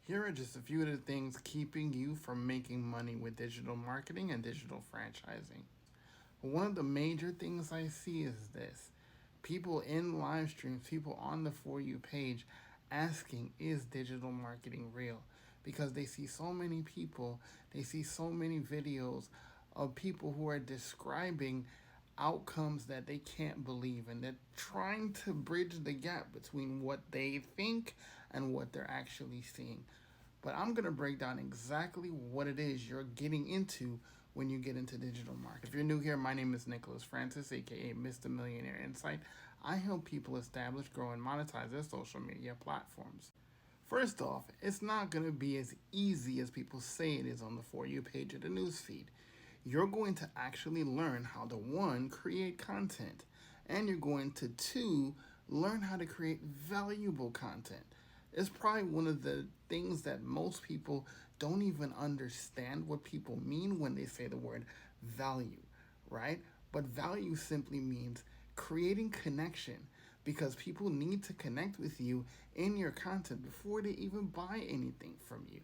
Here are just a few of the things keeping you from making money with digital marketing and digital franchising. One of the major things I see is this: people in live streams, people on the For You page asking, is digital marketing real? Because they see so many people, they see so many videos of people who are describing outcomes that they can't believe, and they're trying to bridge the gap between what they think and what they're actually seeing. But I'm going to break down exactly what it is you're getting into when you get into digital marketing. If you're new here, my name is Nicholas Francis, aka Mr. Millionaire Insight. I help people establish, grow, and monetize their social media platforms. First off, it's not going to be as easy as people say it is on the For You page of the newsfeed. You're going to actually learn how to, one, create content, and you're going to, two, learn how to create valuable content. It's probably one of the things that most people don't even understand what people mean when they say the word value, right? But value simply means creating connection, because people need to connect with you in your content before they even buy anything from you.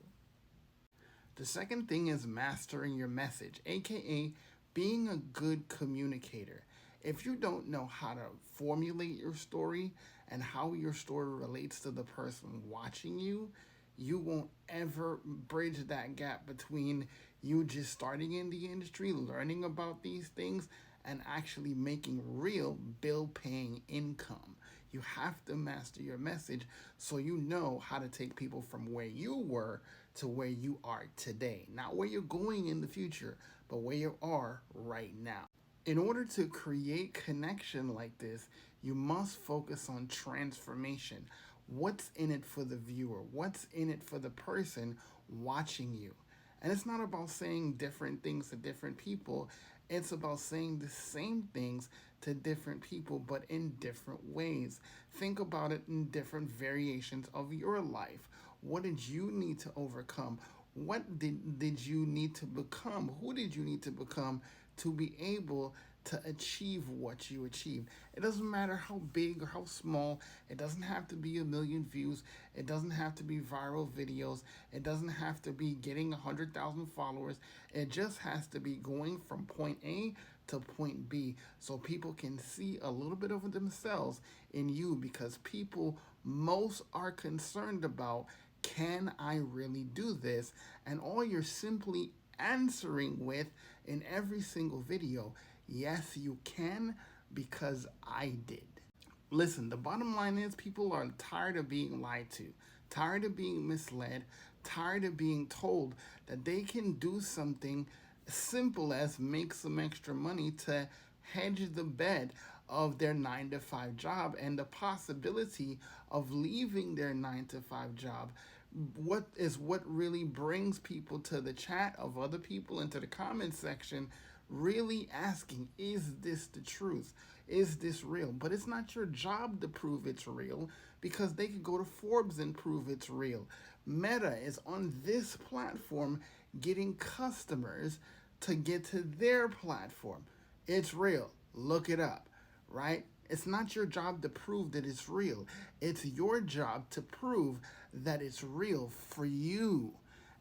The second thing is mastering your message, aka being a good communicator. If you don't know how to formulate your story and how your story relates to the person watching you, you won't ever bridge that gap between you just starting in the industry, learning about these things, and actually making real bill paying income. You have to master your message so you know how to take people from where you were to where you are today. Not where you're going in the future, but where you are right now. In order to create connection like this, you must focus on transformation. What's in it for the viewer? What's in it for the person watching you? And it's not about saying different things to different people. It's about saying the same things to different people, but in different ways. Think about it in different variations of your life. What did you need to overcome? What did you need to become? Who did you need to become to be able to achieve what you achieved? It doesn't matter how big or how small. It doesn't have to be 1 million views. It doesn't have to be viral videos. It doesn't have to be getting 100,000 followers. It just has to be going from point A to point B so people can see a little bit of themselves in you, because people most are concerned about, can I really do this? And all you're simply answering with in every single video, yes, you can, because I did. Listen, the bottom line is people are tired of being lied to, tired of being misled, tired of being told that they can do something simple as make some extra money to hedge the bet of their 9 to 5 job and the possibility of leaving their 9 to 5 job. What really brings people to the chat of other people into the comment section, really asking, is this the truth? Is this real? But it's not your job to prove it's real, because they could go to Forbes and prove it's real. Meta is on this platform getting customers to get to their platform. It's real. Look it up, right? It's not your job to prove that it's real. It's your job to prove that it's real for you.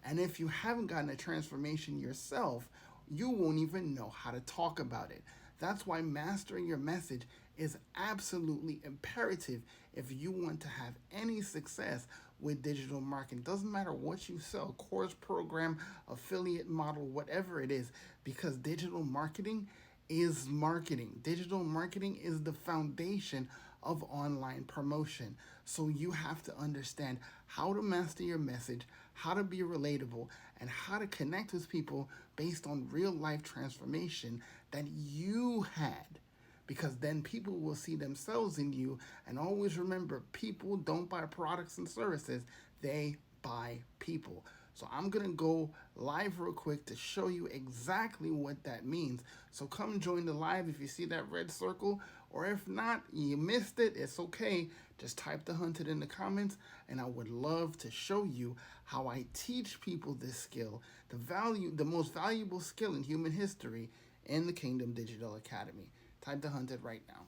And if you haven't gotten a transformation yourself, you won't even know how to talk about it. That's why mastering your message is absolutely imperative if you want to have any success with digital marketing. Doesn't matter what you sell, course, program, affiliate model, whatever it is, because digital marketing is marketing. Digital marketing is the foundation of online promotion. So you have to understand how to master your message, how to be relatable, and how to connect with people based on real life transformation that you had. Because then people will see themselves in you. And always remember, people don't buy products and services, they buy people. So I'm going to go live real quick to show you exactly what that means. So come join the live if you see that red circle, or if not, you missed it, it's okay. Just type The Hunted in the comments, and I would love to show you how I teach people this skill, the most valuable skill in human history, in the Kingdom Digital Academy. Type The Hunted right now.